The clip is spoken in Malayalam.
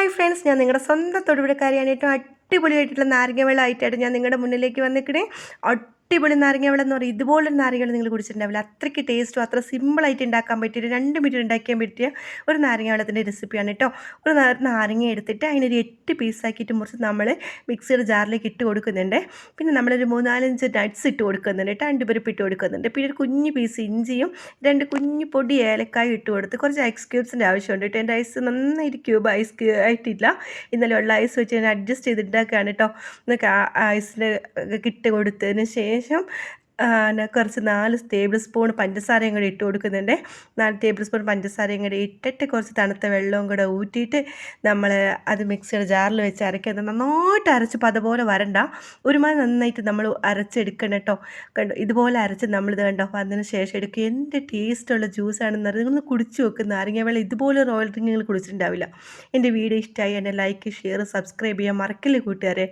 ഹായ് ഫ്രണ്ട്സ്, ഞാൻ നിങ്ങളുടെ സ്വന്തം തൊടുപുഴക്കാരിയാണ്. ഏറ്റവും അടിപൊളിയായിട്ടുള്ള നാരങ്ങ വെള്ളമായിട്ടാണ് ഞാൻ നിങ്ങളുടെ മുന്നിലേക്ക് വന്നിക്കണേ. അടിപൊളി നാരങ്ങ വെള്ളം എന്ന് പറയും. ഇതുപോലൊരു നാരങ്ങ വെള്ളം നിങ്ങൾ കുടിച്ചിട്ടുണ്ടാവില്ല. അത്രയ്ക്ക് ടേസ്റ്റും അത്ര സിമ്പിളായിട്ട് ഉണ്ടാക്കാൻ പറ്റിയ 2 മിനിറ്റ് ഉണ്ടാക്കാൻ പറ്റിയ ഒരു നാരങ്ങ വെള്ളത്തിൻ്റെ റെസിപ്പിയാണ് കേട്ടോ. ഒരു നാരങ്ങ എടുത്തിട്ട് അതിനൊരു 8 പീസാക്കിയിട്ട് മുറിച്ച് നമ്മൾ മിക്സിയുടെ ജാറിലേക്ക് ഇട്ട് കൊടുക്കുന്നുണ്ട്. പിന്നെ നമ്മളൊരു 3-4 നട്ട്സ് ഇട്ട് കൊടുക്കുന്നുണ്ട് കേട്ടോ. അണ്ടിപ്പരിപ്പ് ഇട്ട് കൊടുക്കുന്നുണ്ട്. പിന്നെ ഒരു കുഞ്ഞ് പീസ് ഇഞ്ചിയും 2 കുഞ്ഞ് പൊടി ഏലക്കായും ഇട്ട് കൊടുത്ത് കുറച്ച് ഐസ് ക്യൂബ്സിൻ്റെ ആവശ്യമുണ്ട് കേട്ടോ. എൻ്റെ ഐസ് നന്നായിട്ട് ക്യൂബ് ആയിട്ടില്ല. ഇന്നലെ ഉള്ള ഐസ് വെച്ച് ഞാൻ അഡ്ജസ്റ്റ് ചെയ്തിട്ടാക്കുകയാണ് കേട്ടോ. എന്നൊക്കെ ഐസിന് ഇട്ട് കൊടുത്തതിന് ശേഷം കുറച്ച് 4 ടേബിൾ സ്പൂൺ പഞ്ചസാരയും കൂടി ഇട്ട് കൊടുക്കുന്നുണ്ട്. 4 ടേബിൾ സ്പൂൺ പഞ്ചസാരയും കൂടി ഇട്ടിട്ട് കുറച്ച് തണുത്ത വെള്ളവും കൂടെ ഊറ്റിയിട്ട് നമ്മൾ അത് മിക്സിയുടെ ജാറിൽ വെച്ച് അരയ്ക്കുന്നത്. നന്നായിട്ട് അരച്ച് അതുപോലെ വരണ്ട, ഒരുമാതിരി നന്നായിട്ട് നമ്മൾ അരച്ചെടുക്കണം കേട്ടോ. കണ്ടോ, ഇതുപോലെ അരച്ച് നമ്മളിത് കണ്ടോ അതിന് ശേഷം എടുക്കുക. എന്ത് ടേസ്റ്റുള്ള ജ്യൂസാണെന്ന് അറിയാം. നിങ്ങൾ കുടിച്ച് വെക്കുന്ന നാരങ്ങ വെള്ളം ഇതുപോലെ റോയൽ ഡ്രിങ്ക് നിങ്ങൾ കുടിച്ചിട്ടുണ്ടാവില്ല. എൻ്റെ വീഡിയോ ഇഷ്ടമായി എന്നെ ലൈക്ക്, ഷെയർ, സബ്സ്ക്രൈബ് ചെയ്യാൻ മറക്കില്ലേ കൂട്ടുകാരെ.